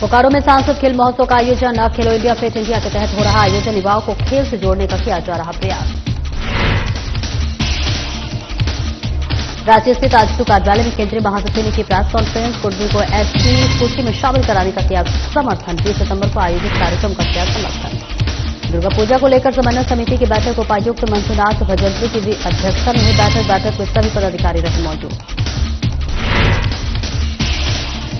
बोकारो में सांसद खेल महोत्सव का आयोजन। खेलो इंडिया फिट इंडिया के तहत हो रहा आयोजन। युवाओं को खेल से जोड़ने का किया जा रहा प्रयास। रांची स्थित आजसू कार्यालय में केंद्रीय महासचिव ने की प्रेस कॉन्फ्रेंस। कुर्मी को एसटी सूची में शामिल कराने का किया समर्थन। 20 सितंबर को आयोजित कार्यक्रम का किया समर्थन। दुर्गा पूजा को लेकर समन्वय समिति की बैठक उपायुक्त मंजुनाथ भजंत्री की अध्यक्षता में हुई बैठक में सभी पदाधिकारी रहे मौजूद।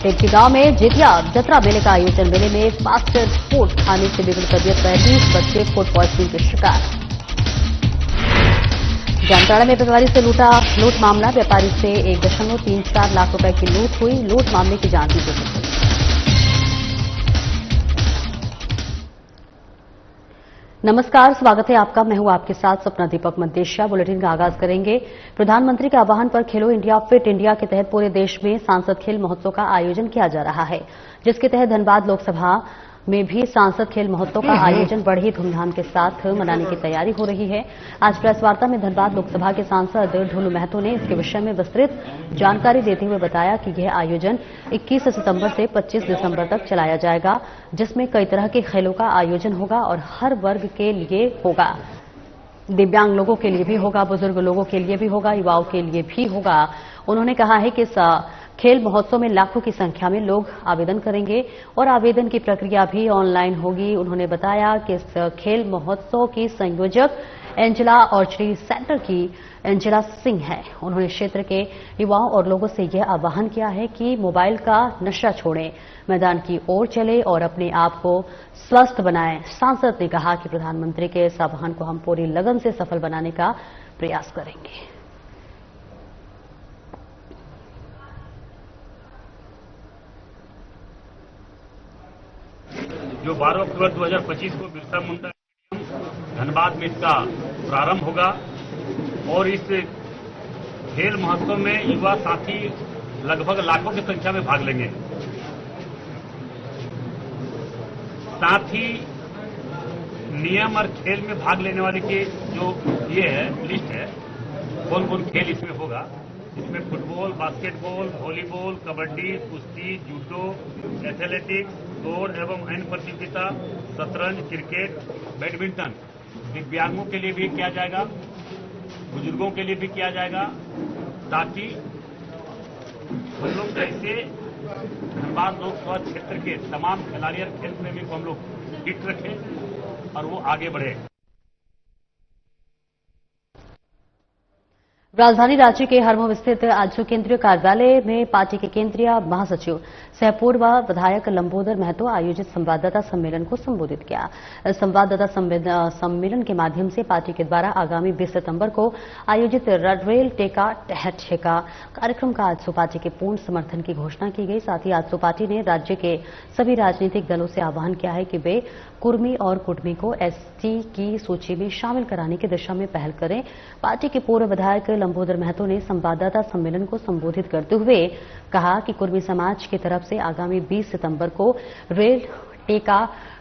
टेपकी गांव में जितिया जतरा मेले का आयोजन। मेले में फास्ट फूड खाने से बिगड़ी तबियत। 35 बच्चे फूड पॉइजनिंग के शिकार। जामताड़ा में व्यापारी से लूट मामला। व्यापारी से 1.34 लाख रुपए की लूट हुई। लूट मामले की जांच की गई। नमस्कार, स्वागत है आपका। मैं हूं आपके साथ सपना दीपक मदेशिया। बुलेटिन का आगाज करेंगे। प्रधानमंत्री के आह्वान पर खेलो इंडिया फिट इंडिया के तहत पूरे देश में सांसद खेल महोत्सव का आयोजन किया जा रहा है, जिसके तहत धनबाद लोकसभा में भी सांसद खेल महोत्सव का आयोजन बड़ी धूमधाम के साथ मनाने की तैयारी हो रही है। आज प्रेस वार्ता में धनबाद लोकसभा के सांसद ढोलू महतो ने इसके विषय में विस्तृत जानकारी देते हुए बताया कि यह आयोजन 21 सितंबर से 25 दिसंबर तक चलाया जाएगा, जिसमें कई तरह के खेलों का आयोजन होगा और हर वर्ग के लिए होगा। दिव्यांग लोगों के लिए भी होगा, बुजुर्ग लोगों के लिए भी होगा, युवाओं के लिए भी होगा। उन्होंने कहा है कि इस खेल महोत्सव में लाखों की संख्या में लोग आवेदन करेंगे और आवेदन की प्रक्रिया भी ऑनलाइन होगी। उन्होंने बताया कि इस खेल महोत्सव की संयोजक एंजेला ऑर्चरी सेंटर की एंजेला सिंह है। उन्होंने क्षेत्र के युवाओं और लोगों से यह आह्वान किया है कि मोबाइल का नशा छोड़ें, मैदान की ओर चले और अपने आप को स्वस्थ बनाएं। सांसद ने कहा कि प्रधानमंत्री के इस आह्वान को हम पूरी लगन से सफल बनाने का प्रयास करेंगे। जो 12 अक्टूबर 2025 को बिरसा मुंडा धनबाद में इसका प्रारंभ होगा और इस खेल महोत्सव में युवा साथी लगभग लाखों की संख्या में भाग लेंगे। साथ ही नियम और खेल में भाग लेने वाले के जो ये है लिस्ट है, कौन कौन खेल इसमें होगा। इसमें फुटबॉल, बास्केटबॉल, वॉलीबॉल, कबड्डी, कुश्ती, जूडो, एथलेटिक्स, दौड़ एवं अन्य प्रतियोगिता, शतरंज, क्रिकेट, बैडमिंटन। दिव्यांगों के लिए भी किया जाएगा, बुजुर्गों के लिए भी किया जाएगा, ताकि हम लोग कैसे धनबाद लोकसभा क्षेत्र के तमाम खिलाड़ी और खेल प्रेमी को हम लोग फिट रखें और वो आगे बढ़े। राजधानी रांची के हरमोह स्थित आजसू केंद्रीय कार्यालय में पार्टी के केंद्रीय महासचिव सह पूर्व विधायक लंबोदर महतो आयोजित संवाददाता सम्मेलन को संबोधित किया। संवाददाता सम्मेलन के माध्यम से पार्टी के द्वारा आगामी 20 सितंबर को आयोजित रेल टेका टहर ठेका कार्यक्रम का आजसू पार्टी के पूर्ण समर्थन की घोषणा की गई। साथ ही आजसू पार्टी ने राज्य के सभी राजनीतिक दलों से आह्वान किया है कि वे कुर्मी और कुटमी को एसटी की सूची में शामिल कराने की दिशा में पहल करें। पार्टी के पूर्व विधायक लंबोदर महतो ने संवाददाता सम्मेलन को संबोधित करते हुए कहा कि कुर्मी समाज की तरफ से आगामी 20 सितंबर को रेल टेका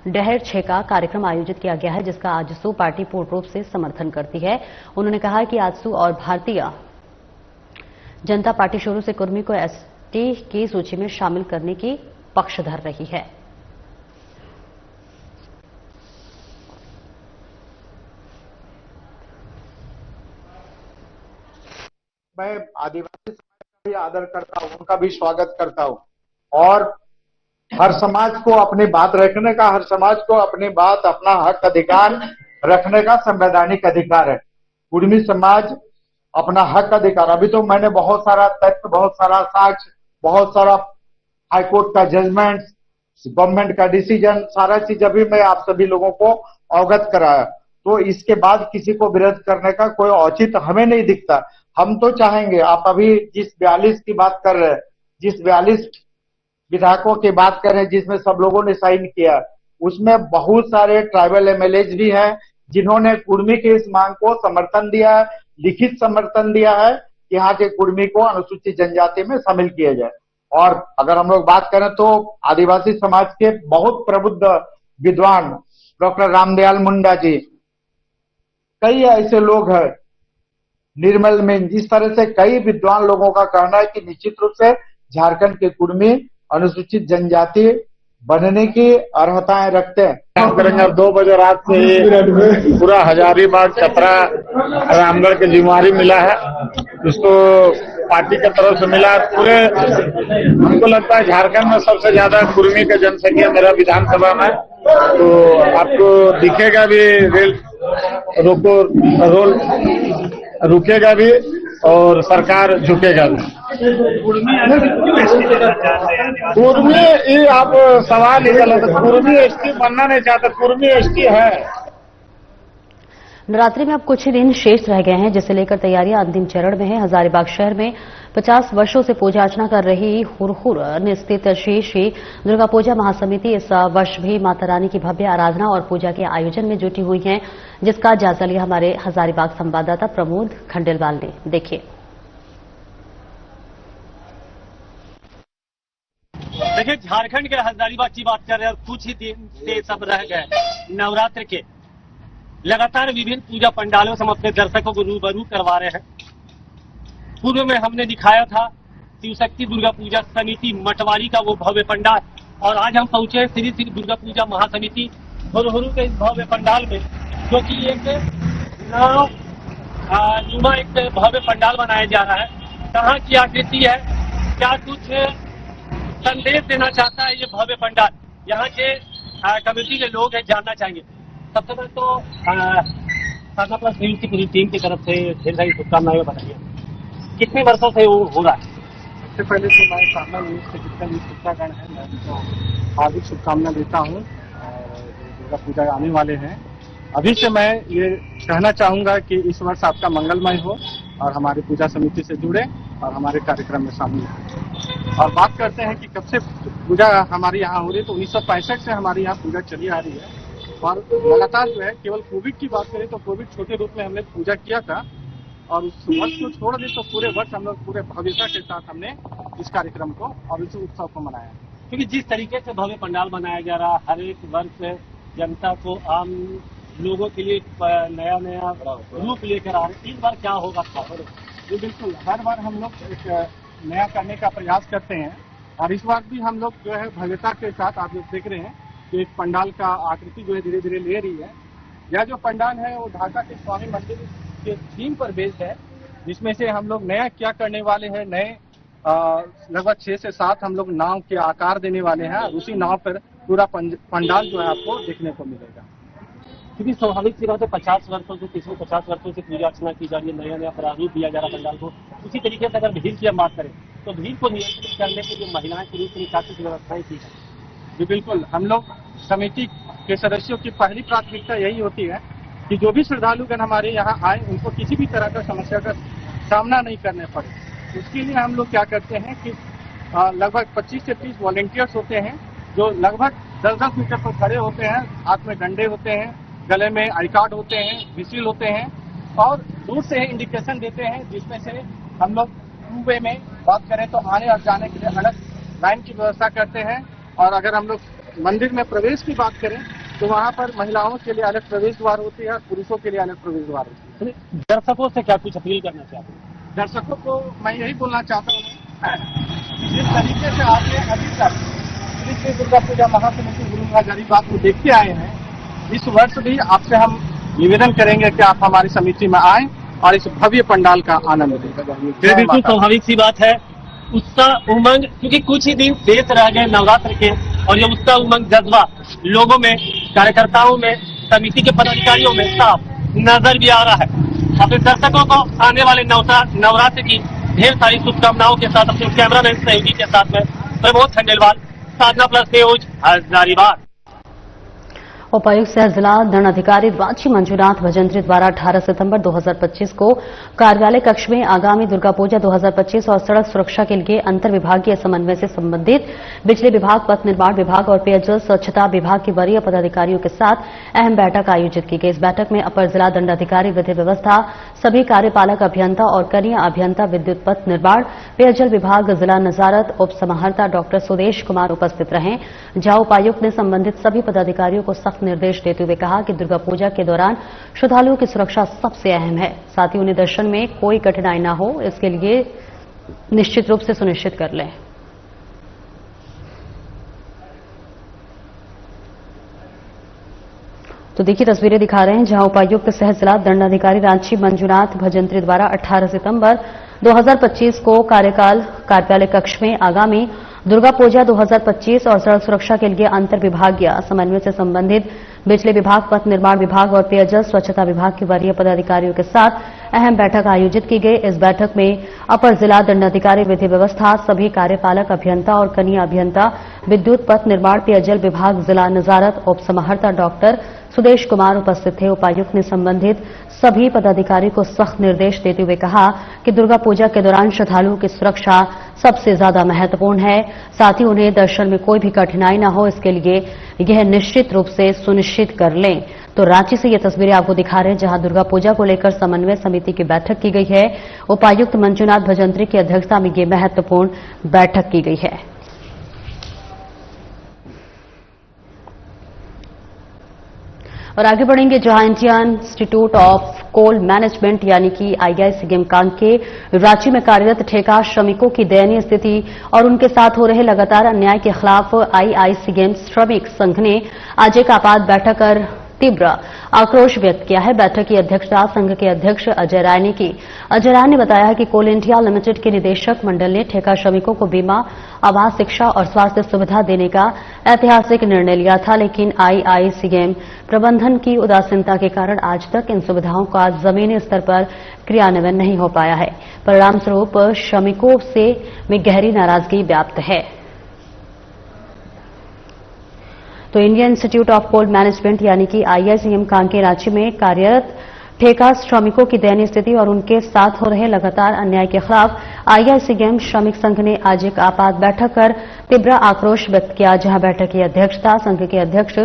डहर छेका कार्यक्रम आयोजित किया गया है, जिसका आजसू पार्टी पूर्ण रूप से समर्थन करती है। उन्होंने कहा कि आजसू और भारतीय जनता पार्टी शुरू से कुर्मी को एसटी की सूची में शामिल करने की पक्षधर रही है। मैं आदिवासी समाज का भी आदर करता हूं, उनका भी स्वागत करता हूं और हर समाज को अपनी बात रखने का, हर समाज को अपनी बात, अपना हक अधिकार रखने का संवैधानिक अधिकार है। कुर्मी समाज अपना हक अधिकार, अभी तो मैंने बहुत सारा तथ्य, बहुत सारा साक्ष्य, बहुत सारा हाईकोर्ट का जजमेंट, गवर्नमेंट का डिसीजन, सारा चीज अभी मैं आप सभी लोगों को अवगत कराया। तो इसके बाद किसी को विरोध करने का कोई औचित्य हमें नहीं दिखता। हम तो चाहेंगे, आप अभी जिस 42 की बात कर रहे हैं, जिस 42 विधायकों की बात कर रहे हैं जिसमें सब लोगों ने साइन किया, उसमें बहुत सारे ट्राइबल एमएलएज भी हैं जिन्होंने कुर्मी की इस मांग को समर्थन दिया है, लिखित समर्थन दिया है कि यहाँ के कुर्मी को अनुसूचित जनजाति में शामिल किया जाए। और अगर हम लोग बात करें तो आदिवासी समाज के बहुत प्रबुद्ध विद्वान डॉक्टर रामदयाल मुंडा जी, कई ऐसे लोग हैं, निर्मल में, जिस तरह से कई विद्वान लोगों का कहना है कि निश्चित रूप से झारखंड के कुर्मी अनुसूचित जनजाति बनने की अर्हताएं रखते हैं। काम करेंगे। अब 2 बजे रात से ही पूरा हजारीबाग चतरा रामगढ़ की जिम्मेवारी मिला है, इसको पार्टी की तरफ से मिला। पूरे हमको लगता है झारखंड में सबसे ज्यादा कुर्मी की जनसंख्या मेरा विधानसभा में, तो आपको दिखेगा भी रेल रोल रुकेगा भी और सरकार झुकेगा भी। कुर्मी ये आप सवाल ही गलत है। कुर्मी एसटी बनना नहीं चाहता, कुर्मी एसटी है। नवरात्रि में अब कुछ ही दिन शेष रह गए हैं, जिसे लेकर तैयारियां अंतिम चरण में है। हजारीबाग शहर में 50 वर्षों से पूजा अर्चना कर रही हुरहुर स्थित श्री श्री दुर्गा पूजा महासमिति इस वर्ष भी माता रानी की भव्य आराधना और पूजा के आयोजन में जुटी हुई है, जिसका जायजा लिया हमारे हजारीबाग संवाददाता प्रमोद खंडेलवाल ने। देखिए। देखिए, झारखंड के हजारीबाग की बात कर रहे हैं और कुछ ही दिन से सब रह गए नवरात्र के। लगातार विभिन्न पूजा पंडालों से हम अपने दर्शकों को रूबरू करवा रहे हैं। पूर्व में हमने दिखाया था शिवशक्ति दुर्गा पूजा समिति मटवारी का वो भव्य पंडाल, और आज हम पहुंचे श्री श्री दुर्गा पूजा महासमिति हुरहुरु के इस भव्य पंडाल में, जो कि एक नुमा एक भव्य पंडाल बनाया जा रहा है। कहाँ की आकृति है, क्या कुछ संदेश देना चाहता है ये भव्य पंडाल, यहाँ के कमेटी के लोग हैं, जानना चाहेंगे। सबसे पहले तो साधना प्लस न्यूज की पूरी टीम की तरफ से ढेर सारी शुभकामनाएं बताइए। कितने वर्षों से वो हो रहा है? सबसे पहले तो मैं साधना न्यूज के जितना भी श्रोतागण है, मैं उनको हार्दिक शुभकामना देता हूँ। दुर्गा पूजा आने वाले हैं, अभी से मैं ये कहना चाहूंगा कि इस वर्ष आपका मंगलमय हो और हमारी पूजा समिति से जुड़े और हमारे कार्यक्रम में शामिल हो। और बात करते हैं कि कब से पूजा हमारे यहाँ हो रही है, तो 1965 से हमारे यहाँ पूजा चली आ रही है और लगातार जो है, केवल कोविड की बात करें तो कोविड छोटे रूप में हमने पूजा किया था, और उस वर्ष को छोड़ दें तो पूरे वर्ष हम लोग पूरे भव्यता के साथ हमने इस कार्यक्रम को और इस उत्सव को मनाया। क्योंकि जिस तरीके से भव्य पंडाल बनाया जा रहा है, हर एक वर्ष जनता को, आम लोगों के लिए नया नया रूप लेकर आ रहे हैं। इस बार क्या होगा? जी बिल्कुल, हर बार हम लोग एक नया करने का प्रयास करते हैं, और इस बार भी हम लोग जो है भव्यता के साथ आप लोग देख रहे हैं कि एक पंडाल का आकृति जो है धीरे धीरे ले रही है। यह जो पंडाल है वो ढाका के स्वामी मंदिर के थीम पर बेस्ड है, जिसमें से हम लोग नया क्या करने वाले हैं, नए लगभग 6 से 7 हम लोग नाव के आकार देने वाले हैं, और उसी नाव पर पूरा पंडाल जो है आपको देखने को मिलेगा। क्योंकि स्वाभाविक सी बात है, 50 वर्षों से, पिछले 50 वर्षों से पूजा अर्चना की जा रही है, नया नया प्रारूप दिया जा रहा है पंडाल को। उसी तरीके से अगर भीड़ की हम बात करें तो भीड़ को नियंत्रित करने के लिए महिलाएं के रूप में काफी व्यवस्थाएं की है। जी बिल्कुल, हम लोग समिति के सदस्यों की पहली प्राथमिकता यही होती है कि जो भी श्रद्धालुगण हमारे यहाँ आए, उनको किसी भी तरह का समस्या का सामना नहीं करने पड़े। उसके लिए हम लोग क्या करते हैं कि लगभग 25 से 30 वॉलंटियर्स होते हैं, जो लगभग 10-10 मीटर पर खड़े होते हैं, हाथ में डंडे होते हैं, गले में आई कार्ड होते हैं, विसिल होते हैं, और दूर से इंडिकेशन देते हैं, जिसमें से हम लोग 2 वे में बात करें तो आने और जाने के लिए अलग लाइन की व्यवस्था करते हैं। और अगर हम लोग मंदिर में प्रवेश की बात करें तो वहाँ पर महिलाओं के लिए अलग प्रवेश द्वार होती है और पुरुषों के लिए अलग प्रवेश द्वार होती है। दर्शकों से क्या कुछ अपील करना चाहते हैं? दर्शकों को मैं यही बोलना चाहता हूँ, जिस तरीके से आपने अभी तक श्री श्री दुर्गा पूजा महासमिति गुरु हजारीबाग को देखते आए हैं, इस वर्ष भी आपसे हम निवेदन करेंगे कि आप हमारी समिति में आएं और इस भव्य पंडाल का आनंद लें। बिल्कुल स्वाभाविक सी बात है, उत्साह उमंग, क्योंकि कुछ ही दिन शेष रह गए नवरात्र के, और ये उत्साह उमंग जज्बा लोगों में, कार्यकर्ताओं में, समिति के पदाधिकारियों में साफ नजर भी आ रहा है। अपने दर्शकों को आने वाले नवरात्र की ढेर सारी शुभकामनाओं के साथ अपने कैमरामैन सहयोगी के साथ में प्रमोद खंडेलवाल, साधना प्लस न्यूज, हजारीबाग। उपायुक्त सह जिला दंडाधिकारी बाची मंजूनाथ भजंत्री द्वारा 18 सितंबर 2025 को कार्यालय कक्ष में आगामी दुर्गा पूजा 2025 और सड़क सुरक्षा के लिए अंतर विभागीय समन्वय से संबंधित बिजली विभाग, पथ निर्माण विभाग और पेयजल स्वच्छता विभाग के वरीय पदाधिकारियों के साथ अहम बैठक आयोजित की गई। इस बैठक में अपर जिला दंडाधिकारी विधि व्यवस्था, सभी कार्यपालक अभियंता और कनीय अभियंता विद्युत पथ निर्माण, पेयजल विभाग, जिला नजारत उप समाहर्ता डॉक्टर सुदेश कुमार उपस्थित रहे। जहां उपायुक्त ने संबंधित सभी पदाधिकारियों को सख्त निर्देश देते हुए कहा कि दुर्गा पूजा के दौरान श्रद्धालुओं की सुरक्षा सबसे अहम है, साथ ही उन्हें दर्शन में कोई कठिनाई न हो, इसके लिए निश्चित रूप से सुनिश्चित कर लें। तो देखिए तस्वीरें दिखा रहे हैं जहां उपायुक्त सह जिला दंडाधिकारी रांची मंजुनाथ भजंत्री द्वारा 18 सितंबर 2025 को कार्यालय कक्ष में आगामी दुर्गा पूजा 2025 और सड़क सुरक्षा के लिए अंतर विभागीय समन्वय से संबंधित बिजली विभाग, पथ निर्माण विभाग और पेयजल स्वच्छता विभाग के वरीय पदाधिकारियों के साथ अहम बैठक आयोजित की गई। इस बैठक में अपर जिला दंडाधिकारी विधि व्यवस्था, सभी कार्यपालक अभियंता और कनीय अभियंता, विद्युत, पथ निर्माण, पेयजल विभाग, जिला नजारत, उप समाहर्ता डॉक्टर सुदेश कुमार उपस्थित थे। उपायुक्त ने संबंधित सभी पदाधिकारी को सख्त निर्देश देते हुए कहा कि दुर्गा पूजा के दौरान श्रद्धालुओं की सुरक्षा सबसे ज्यादा महत्वपूर्ण है। साथ ही उन्हें दर्शन में कोई भी कठिनाई न हो, इसके लिए यह निश्चित रूप से सुनिश्चित कर लें। तो रांची से ये तस्वीरें आपको दिखा रहे हैं जहां दुर्गा पूजा को लेकर समन्वय समिति की बैठक की गई है। उपायुक्त मंजुनाथ भजंत्री की अध्यक्षता में ये महत्वपूर्ण बैठक की गई है। और आगे बढ़ेंगे जहां Indian Institute of Coal Management यानी कि IICM कांके रांची में कार्यरत ठेका श्रमिकों की दयनीय स्थिति और उनके साथ हो रहे लगातार अन्याय के खिलाफ IICM श्रमिक संघ ने आज एक आपात बैठक कर तीव्र आक्रोश व्यक्त किया है। बैठक की अध्यक्षता संघ के अध्यक्ष अजय राय ने की। अजय राय ने बताया कि कोल इंडिया लिमिटेड के निदेशक मंडल ने ठेका श्रमिकों को बीमा, आवास, शिक्षा और स्वास्थ्य सुविधा देने का ऐतिहासिक निर्णय लिया था, लेकिन IICM प्रबंधन की उदासीनता के कारण आज तक इन सुविधाओं का जमीनी स्तर पर क्रियान्वयन नहीं हो पाया है। परिणामस्वरूप श्रमिकों में गहरी नाराजगी व्याप्त है। तो Indian Institute of Coal Management यानी कि IICM कांके रांची में कार्यरत ठेका श्रमिकों की दयनीय स्थिति और उनके साथ हो रहे लगातार अन्याय के खिलाफ IICM श्रमिक संघ ने आज एक आपात बैठक कर तीव्र आक्रोश व्यक्त किया, जहां बैठक की अध्यक्षता संघ के अध्यक्ष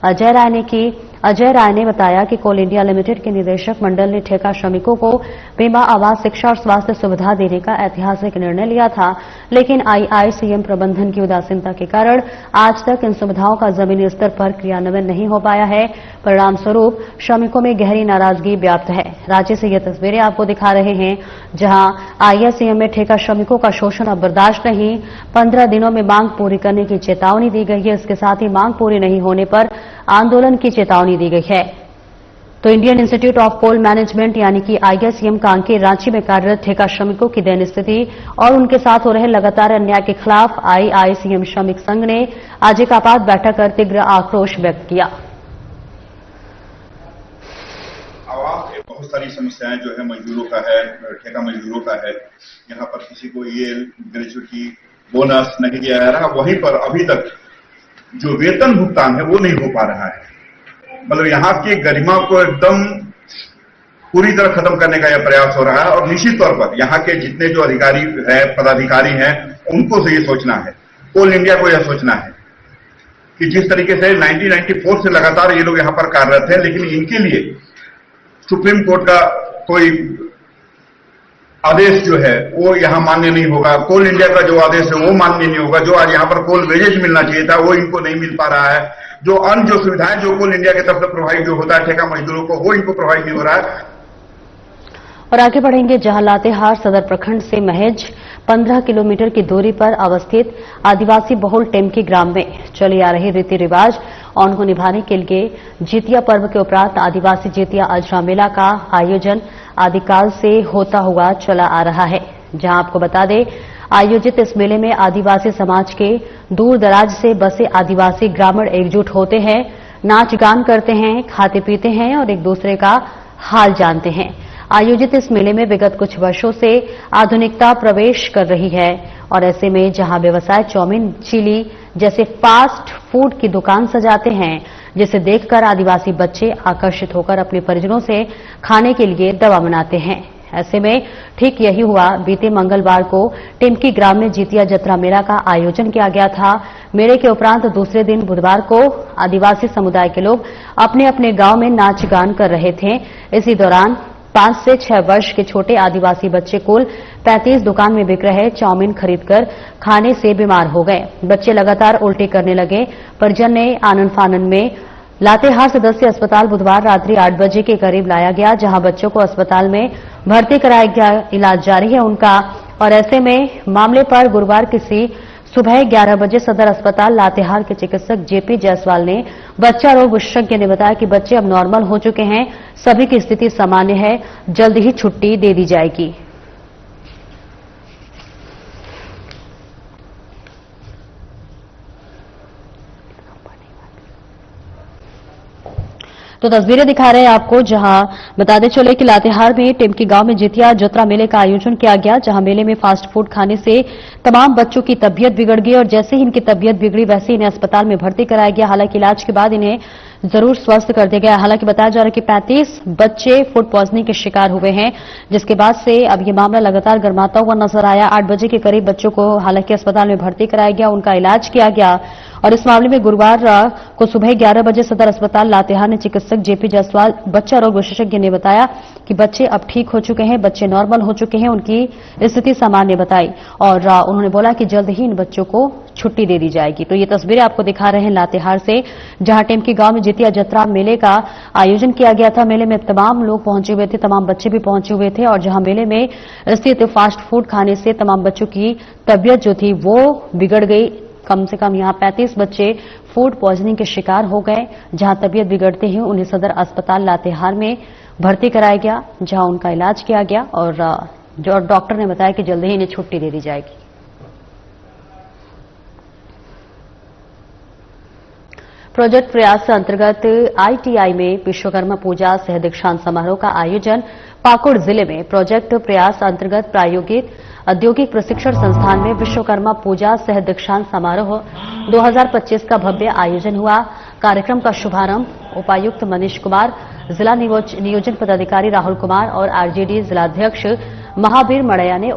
अजय राय ने की। अजय राय ने बताया कि कोल इंडिया लिमिटेड के निदेशक मंडल ने ठेका श्रमिकों को बीमा, आवास, शिक्षा और स्वास्थ्य सुविधा देने का ऐतिहासिक निर्णय लिया था, लेकिन IICM प्रबंधन की उदासीनता के कारण आज तक इन सुविधाओं का जमीनी स्तर पर क्रियान्वयन नहीं हो पाया है। परिणामस्वरूप श्रमिकों में गहरी नाराजगी व्याप्त है। राज्य से ये तस्वीरें आपको दिखा रहे हैं जहां IICM में ठेका श्रमिकों का शोषण अब बर्दाश्त नहीं, 15 दिनों में मांग पूरी करने की चेतावनी दी गई है। इसके साथ ही मांग पूरी नहीं होने पर आंदोलन की चेतावनी दी गई है। तो Indian Institute of Coal Management यानी कि IICM कांके रांची में कार्यरत ठेका श्रमिकों की दयनीय स्थिति और उनके साथ हो रहे लगातार अन्याय के खिलाफ IICM श्रमिक संघ ने आज एक आपात बैठक कर तीव्र आक्रोश व्यक्त किया। आवास बहुत सारी समस्याएं जो है मजदूरों का है, ठेका मजदूरों का है। यहाँ पर किसी को ये ग्रेजुएटी बोनस नहीं दिया जा रहा। वहीं पर अभी तक जो वेतन भुगतान है वो नहीं हो पा रहा है। मतलब यहाँ की गरिमा को एकदम पूरी तरह खत्म करने का यह प्रयास हो रहा है। और निश्चित तौर पर यहाँ के जितने जो अधिकारी है, पदाधिकारी हैं, उनको से ये सोचना है, कोल इंडिया को यह सोचना है कि जिस तरीके से 1994 से लगातार ये लोग यहाँ पर कार्यरत हैं, लेकिन इनके लिए सुप्रीम कोर्ट का कोई आदेश जो है वो यहाँ मान्य नहीं होगा। कोल इंडिया का जो आदेश है वो मान्य नहीं होगा। जो आज यहाँ पर कोल वेजेज मिलना चाहिए था वो इनको नहीं मिल पा रहा है। जो अन्य जो सुविधाएं जो कोल इंडिया की तरफ से प्रोवाइड जो होता है ठेका मजदूरों को, वो इनको प्रोवाइड नहीं हो रहा है। और आगे बढ़ेंगे जहां लातेहार सदर प्रखंड से महज 15 किलोमीटर की दूरी पर अवस्थित आदिवासी बहुल टेमकी ग्राम में चली आ रही रीति रिवाज और को निभाने के लिए जितिया पर्व के उपरांत आदिवासी जितिया अजरा मेला का आयोजन आदिकाल से होता हुआ चला आ रहा है। जहां आपको बता दें, आयोजित इस मेले में आदिवासी समाज के दूर दराज से बसे आदिवासी ग्रामीण एकजुट होते हैं, नाच गान करते हैं, खाते पीते हैं और एक दूसरे का हाल जानते हैं। आयोजित इस मेले में विगत कुछ वर्षों से आधुनिकता प्रवेश कर रही है और ऐसे में जहां व्यवसाय चाउमीन, चिली जैसे फास्ट फूड की दुकान सजाते हैं, जिसे देखकर आदिवासी बच्चे आकर्षित होकर अपने परिजनों से खाने के लिए दवा बनाते हैं। ऐसे में ठीक यही हुआ। बीते मंगलवार को टिमकी ग्राम में जितिया जत्रा मेला का आयोजन किया गया था। मेले के उपरांत दूसरे दिन बुधवार को आदिवासी समुदाय के लोग अपने अपने गांव में नाच गान कर रहे थे। इसी दौरान 5 से 6 वर्ष के छोटे आदिवासी बच्चे कुल 35 दुकान में बिक रहे चाउमीन खरीदकर खाने से बीमार हो गए। बच्चे लगातार उल्टी करने लगे। परिजन ने आनन फानन में लातेहार सदस्य अस्पताल बुधवार रात्रि 8 बजे के करीब लाया गया, जहां बच्चों को अस्पताल में भर्ती कराया गया। इलाज जारी है उनका। और ऐसे में मामले पर गुरुवार किसी सुबह 11 बजे सदर अस्पताल लातेहार के चिकित्सक जेपी जायसवाल ने बच्चा रोग विशेषज्ञ ने बताया कि बच्चे अब नॉर्मल हो चुके हैं, सभी की स्थिति सामान्य है, जल्द ही छुट्टी दे दी जाएगी। तो तस्वीरें दिखा रहे हैं आपको, जहां बताते चले कि लातेहार में टिमकी गांव में जितिया जतरा मेले का आयोजन किया गया, जहां मेले में फास्ट फूड खाने से तमाम बच्चों की तबीयत बिगड़ गई और जैसे ही इनकी तबीयत बिगड़ी वैसे ही इन्हें अस्पताल में भर्ती कराया गया। हालांकि इलाज के बाद इन्हें जरूर स्वस्थ कर दिया गया। हालांकि बताया जा रहा है कि 35 बच्चे फूड पॉइजनिंग के शिकार हुए हैं, जिसके बाद से अब ये मामला लगातार गर्माता हुआ नजर आया। 8 बजे के करीब बच्चों को हालांकि अस्पताल में भर्ती कराया गया, उनका इलाज किया गया और इस मामले में गुरुवार को सुबह 11 बजे सदर अस्पताल लातेहार ने चिकित्सक जेपी जायसवाल बच्चा रोग विशेषज्ञ ने बताया कि बच्चे अब ठीक हो चुके हैं, बच्चे नॉर्मल हो चुके हैं, उनकी स्थिति सामान्य बताई और उन्होंने बोला कि जल्द ही इन बच्चों को छुट्टी दे दी जाएगी। तो ये तस्वीरें आपको दिखा रहे हैं लातेहार से, जहां टिमकी गांव में जितिया जतरा मेले का आयोजन किया गया था। मेले में तमाम लोग पहुंचे हुए थे, तमाम बच्चे भी पहुंचे हुए थे और जहां मेले में स्थित फास्ट फूड खाने से तमाम बच्चों की तबीयत जो थी वो बिगड़ गई। कम से कम यहां 35 बच्चे फूड पॉइजनिंग के शिकार हो गए, जहां तबीयत बिगड़ते ही उन्हें सदर अस्पताल लातेहार में भर्ती कराया गया, जहां उनका इलाज किया गया और जो डॉक्टर ने बताया कि जल्द ही इन्हें छुट्टी दे दी जाएगी। प्रोजेक्ट प्रयास अंतर्गत आईटीआई में विश्वकर्मा पूजा सह दीक्षांत समारोह का आयोजन पाकुड़ जिले में प्रोजेक्ट प्रयास अंतर्गत प्रायोगिक औद्योगिक प्रशिक्षण संस्थान में विश्वकर्मा पूजा सह दीक्षांत समारोह 2025 का भव्य आयोजन हुआ। कार्यक्रम का शुभारंभ उपायुक्त मनीष कुमार, जिला नियोजन पदाधिकारी राहुल कुमार और आरजेडी जिलाध्यक्ष महावीर मड़ैया ने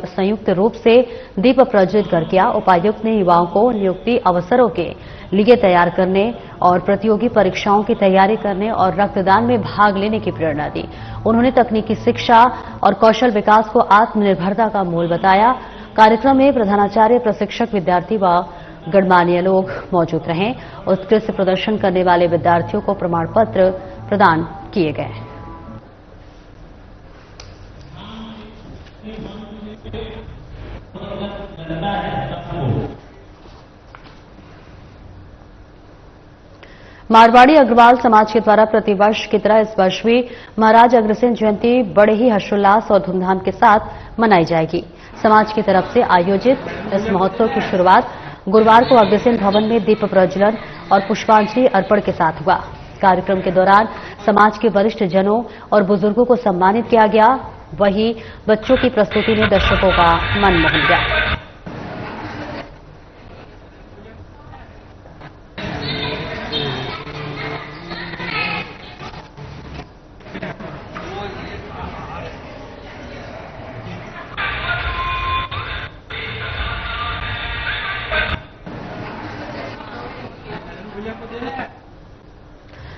संयुक्त रूप से दीप प्रज्वलित कर किया। उपायुक्त ने युवाओं को नियुक्ति अवसरों के लिए तैयार करने और प्रतियोगी परीक्षाओं की तैयारी करने और रक्तदान में भाग लेने की प्रेरणा दी। उन्होंने तकनीकी शिक्षा और कौशल विकास को आत्मनिर्भरता का मूल बताया। कार्यक्रम में प्रधानाचार्य, प्रशिक्षक, विद्यार्थी व गणमान्य लोग मौजूद रहे। उत्कृष्ट प्रदर्शन करने वाले विद्यार्थियों को प्रमाण पत्र प्रदान किए गए। मारवाड़ी अग्रवाल समाज के द्वारा प्रतिवर्ष की तरह इस वर्ष भी महाराज अग्रसेन जयंती बड़े ही हर्षोल्लास और धूमधाम के साथ मनाई जाएगी। समाज की तरफ से आयोजित इस महोत्सव की शुरुआत गुरुवार को अग्रसेन भवन में दीप प्रज्वलन और पुष्पांजलि अर्पण के साथ हुआ। कार्यक्रम के दौरान समाज के वरिष्ठ जनों और बुजुर्गों को सम्मानित किया गया। वहीं बच्चों की प्रस्तुति ने दर्शकों का मन मोह लिया।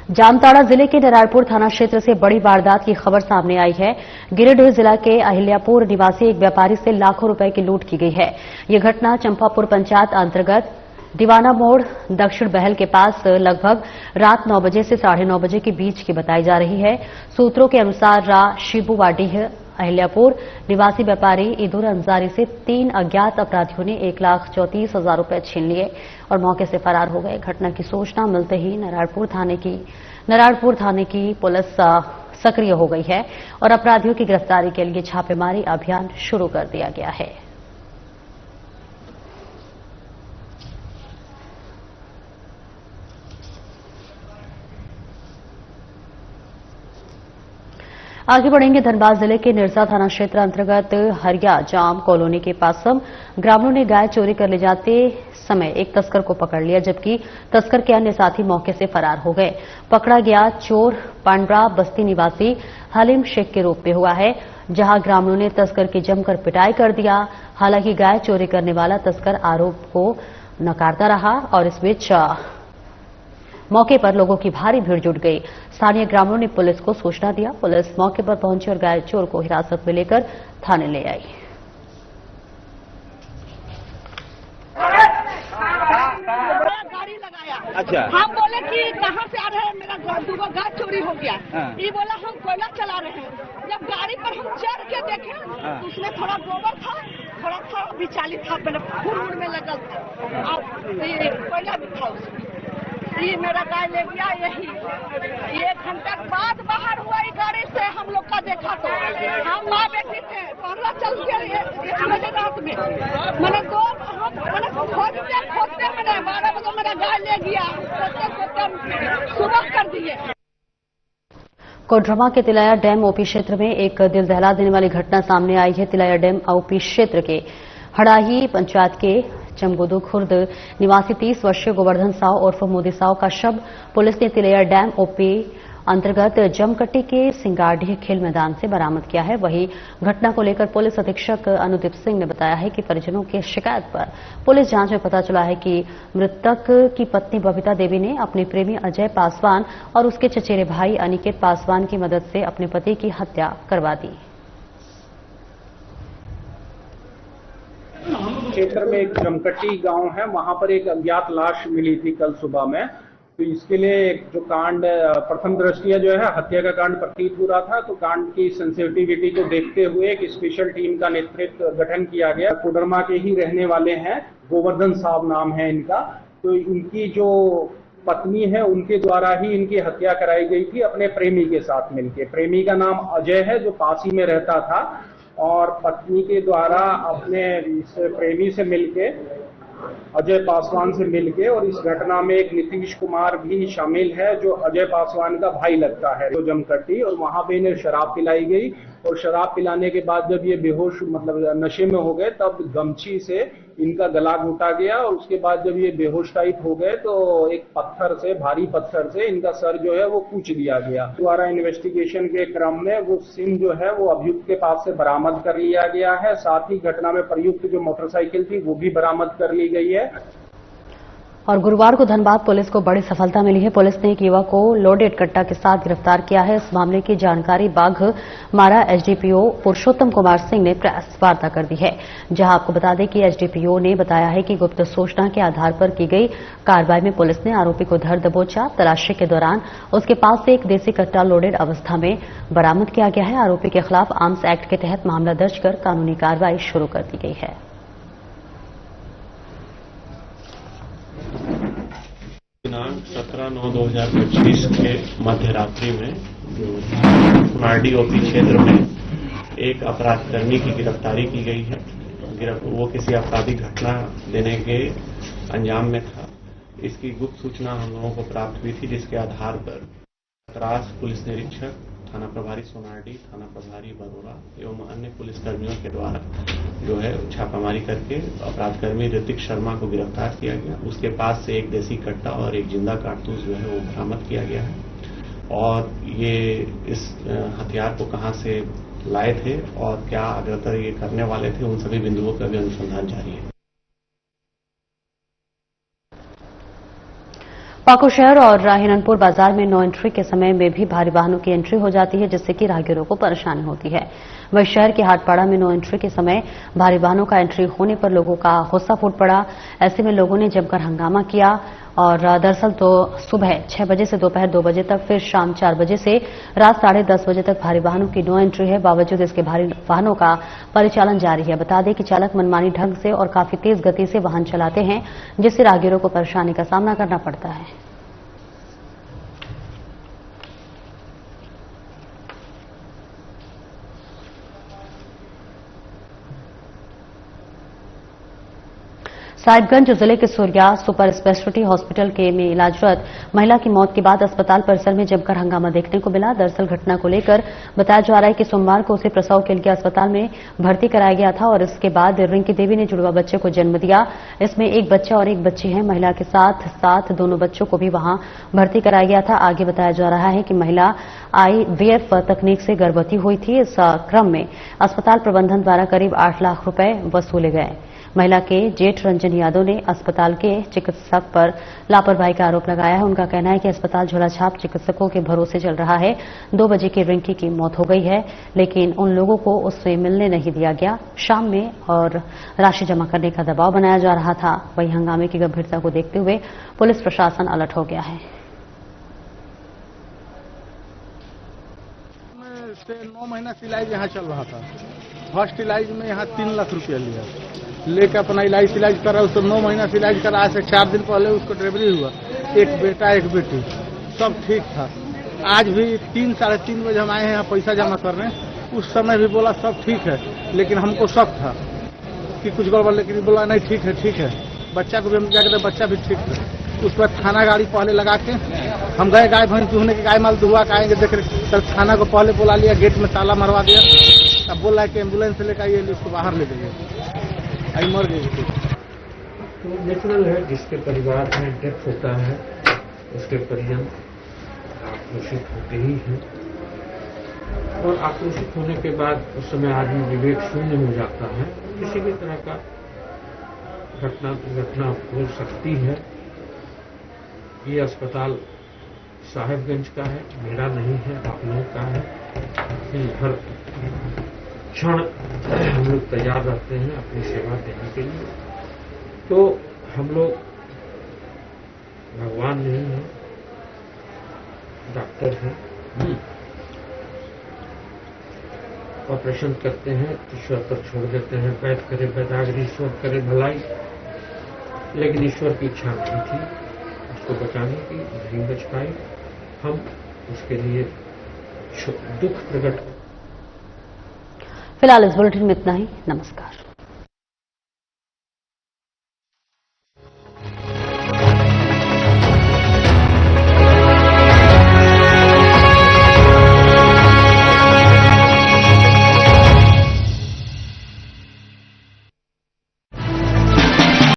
जामताड़ा जिले के नारायणपुर थाना क्षेत्र से बड़ी वारदात की खबर सामने आई है। गिरिडीह जिला के अहिल्यापुर निवासी एक व्यापारी से लाखों रुपए की लूट की गई है। यह घटना चंपापुर पंचायत अंतर्गत दीवाना मोड़ दक्षिण बहल के पास लगभग रात 9 बजे से 9:30 बजे के बीच की बताई जा रही है। सूत्रों के अनुसार शिबुवाडीह अहिल्यापुर निवासी व्यापारी ईदुर अंसारी से 3 अज्ञात अपराधियों ने 1,34,000 रुपए छीन लिए और मौके से फरार हो गए। घटना की सूचना मिलते ही नारायणपुर थाने की पुलिस सक्रिय हो गई है और अपराधियों की गिरफ्तारी के लिए छापेमारी अभियान शुरू कर दिया गया है। आगे बढ़ेंगे। धनबाद जिले के निरसा थाना क्षेत्र अंतर्गत हरिया जाम कॉलोनी के पासम ग्रामीणों ने गाय चोरी कर ले जाते समय एक तस्कर को पकड़ लिया, जबकि तस्कर के अन्य साथी मौके से फरार हो गए। पकड़ा गया चोर पांड्रा बस्ती निवासी हलीम शेख के रूप में हुआ है, जहां ग्रामीणों ने तस्कर की जमकर पिटाई कर दिया। हालांकि गाय चोरी करने वाला तस्कर आरोप को नकारता रहा और इस बीच मौके पर लोगों की भारी भीड़ जुट गई। स्थानीय ग्रामीणों ने पुलिस को सूचना दिया। पुलिस मौके पर पहुंची और गाय चोर को हिरासत में लेकर थाने ले आई। अच्छा, हम बोले कि कहाँ से आ रहे हैं, मेरा दूगो गाय चोरी हो गया। ये बोला हम कोयला चला रहे हैं। जब गाड़ी पर हम चढ़ के देखे तो उसमें थोड़ा गोबर था, थोड़ा था, अभी 40 था, मैंने फूल में लगा था, और ये कोयला भी था उसमें। ये मेरा गाय ले गया, यही 1 घंटा बाद बाहर हुआ ये गाड़ी से हम लोग का देखा तो हम माँ बेटी थे, पहला चल गया 1 बजे रात में, मैंने खोदते मैंने 12 बजे मेरा गाय ले गया, खोदते सुबह कर दिए। कोडरमा के तिलाया डैम ओपी क्षेत्र में एक दिल दहला देने वाली घटना सामने आई है। तिलाया डैम ओपी क्षेत्र के हड़ाही पंचायत के चमगोदू खुर्द निवासी 30 वर्षीय गोवर्धन साव उर्फ मोदी साव का शव पुलिस ने तिलैया डैम ओपी अंतर्गत जमकट्टी के सिंगारडीह खेल मैदान से बरामद किया है। वहीं घटना को लेकर पुलिस अधीक्षक अनुदीप सिंह ने बताया है कि परिजनों की शिकायत पर पुलिस जांच में पता चला है कि मृतक की पत्नी बबीता देवी ने अपने प्रेमी अजय पासवान और उसके चचेरे भाई अनिकेत पासवान की मदद से अपने पति की हत्या करवा दी। क्षेत्र में एक जमकट्टी गांव है, वहां पर एक अज्ञात लाश मिली थी कल सुबह में। तो इसके लिए एक जो कांड प्रथम दृष्टिया जो है हत्या का कांड प्रतीत हो रहा था, तो कांड की सेंसिटिविटी को देखते हुए एक स्पेशल टीम का नेतृत्व गठन किया गया। कोडरमा के ही रहने वाले हैं, गोवर्धन साहब नाम है इनका। तो इनकी जो पत्नी है उनके द्वारा ही इनकी हत्या कराई गई थी अपने प्रेमी के साथ मिलके। प्रेमी का नाम अजय है जो पास ही में रहता था, और पत्नी के द्वारा अपने इस प्रेमी से मिलके अजय पासवान से मिलके, और इस घटना में एक नीतीश कुमार भी शामिल है जो अजय पासवान का भाई लगता है, जो जमकट्टी, और वहां पे इन्हें शराब पिलाई गई। और शराब पिलाने के बाद जब ये बेहोश मतलब नशे में हो गए तब गमछी से इनका गला घोटा गया, और उसके बाद जब ये बेहोश टाइप हो गए तो एक पत्थर से, भारी पत्थर से इनका सर जो है वो कूच दिया गया। द्वारा इन्वेस्टिगेशन के क्रम में वो सिम जो है वो अभियुक्त के पास से बरामद कर लिया गया है। साथ ही घटना में प्रयुक्त जो मोटरसाइकिल थी वो भी बरामद कर ली गई है। और गुरुवार को धनबाद पुलिस को बड़ी सफलता मिली है। पुलिस ने एक युवक को लोडेड कट्टा के साथ गिरफ्तार किया है। इस मामले की जानकारी बाघ मारा एसडीपीओ पुरुषोत्तम कुमार सिंह ने प्रेस वार्ता कर दी है, जहां आपको बता दें कि एसडीपीओ ने बताया है कि गुप्त सूचना के आधार पर की गई कार्रवाई में पुलिस ने आरोपी को धर दबोचा। तलाशी के दौरान उसके पास से एक देसी कट्टा लोडेड अवस्था में बरामद किया गया है। आरोपी के खिलाफ आर्म्स एक्ट के तहत मामला दर्ज कर कानूनी कार्रवाई शुरू कर दी गई है। दिनांक 17/9/2025 के मध्य रात्रि में सुनारडी ओपी क्षेत्र में एक अपराधकर्मी की गिरफ्तारी की गई है। वो किसी आपराधिक घटना देने के अंजाम में था। इसकी गुप्त सूचना हम लोगों को प्राप्त हुई थी, जिसके आधार पर तरास पुलिस निरीक्षक, थाना प्रभारी सोनारडी, थाना प्रभारी बरोड़ा एवं अन्य पुलिसकर्मियों के द्वारा जो है छापामारी करके अपराधकर्मी ऋतिक शर्मा को गिरफ्तार किया गया। उसके पास से एक देसी कट्टा और एक जिंदा कारतूस जो है वो बरामद किया गया है। और ये इस हथियार को कहां से लाए थे और क्या अग्रतर ये करने वाले थे, उन सभी बिंदुओं पर भी अनुसंधान जारी है। पाकुड़ शहर और हिरनपुर बाजार में नो एंट्री के समय में भी भारी वाहनों की एंट्री हो जाती है, जिससे कि राहगीरों को परेशानी होती है। वहीं शहर के हाटपाड़ा में नो एंट्री के समय भारी वाहनों का एंट्री होने पर लोगों का गुस्सा फूट पड़ा। ऐसे में लोगों ने जमकर हंगामा किया और दरअसल तो सुबह 6 बजे से दोपहर 2 बजे तक, फिर शाम 4 बजे से रात 10:30 बजे तक भारी वाहनों की नो एंट्री है। बावजूद इसके भारी वाहनों का परिचालन जारी है। बता दें कि चालक मनमानी ढंग से और काफी तेज गति से वाहन चलाते हैं, जिससे राहगीरों को परेशानी का सामना करना पड़ता है। साहिबगंज जिले के सूर्या सुपर स्पेशलिटी हॉस्पिटल में इलाजरत महिला की मौत के बाद अस्पताल परिसर में जमकर हंगामा देखने को मिला। दरअसल घटना को लेकर बताया जा रहा है कि सोमवार को उसे प्रसव के लिए अस्पताल में भर्ती कराया गया था और इसके बाद रिंकी देवी ने जुड़वा बच्चे को जन्म दिया। इसमें एक बच्चा और एक बच्ची है। महिला के साथ साथ दोनों बच्चों को भी वहां भर्ती कराया गया था। आगे बताया जा रहा है कि महिला IVF तकनीक से गर्भवती हुई थी। इस क्रम में अस्पताल प्रबंधन द्वारा करीब 8 लाख रुपए वसूले गए। महिला के जेठ रंजन यादव ने अस्पताल के चिकित्सक पर लापरवाही का आरोप लगाया है। उनका कहना है कि अस्पताल झोलाछाप चिकित्सकों के भरोसे चल रहा है। 2 बजे की रिंकी की मौत हो गई है, लेकिन उन लोगों को उससे मिलने नहीं दिया गया। शाम में और राशि जमा करने का दबाव बनाया जा रहा था। वहीं हंगामे की गंभीरता को देखते हुए पुलिस प्रशासन अलर्ट हो गया है। 9 महीना सिलाई यहाँ चल रहा था फर्स्ट इलाज में यहाँ 3 लाख रुपया लिया, लेकर अपना इलाज करा। उसको 9 महीना से इलाज करा। आज से 4 दिन पहले उसको डिलीवरी हुआ, एक बेटा एक बेटी, सब ठीक था। आज भी 3 साढ़े 3 बजे हम आए हैं यहाँ पैसा जमा करने। उस समय भी बोला सब ठीक है, लेकिन हमको शक था कि कुछ गड़बड़, लेकिन बोला नहीं ठीक है। बच्चा को भी हम क्या कहते, बच्चा भी ठीक है। उस पर थाना गाड़ी पहले लगा के हम गए, गाय भैंस दुहने के, गाय माल दुआ के आएंगे देख रहे, तब थाना को पहले बुला लिया, गेट में ताला मरवा दिया। अब बोल रहा है कि एम्बुलेंस से लेकर आइए, उसको बाहर ले जाइए, आई मर गई। तो नेचुरल है, जिसके परिवार में डेथ होता है उसके परिजन आक्रोशित होते ही हैं, और आक्रोशित होने के बाद उस समय आदमी विवेक शून्य हो जाता है। किसी भी तरह का घटना हो सकती है। ये अस्पताल साहेबगंज का है, मेरा नहीं है, आप लोगों का है। हर क्षण हम लोग तैयार रहते हैं अपनी सेवा देने के लिए। तो हम लोग भगवान नहीं है, डॉक्टर हैं। ऑपरेशन करते हैं, ईश्वर पर छोड़ देते हैं। वैद करे वैदागिरी, ईश्वर करे भलाई, लेकिन ईश्वर की इच्छा नहीं थी उसको बचाने की, नहीं बच पाई। हम उसके लिए दुख प्रकट। फिलहाल इस बुलेटिन में इतना ही। नमस्कार।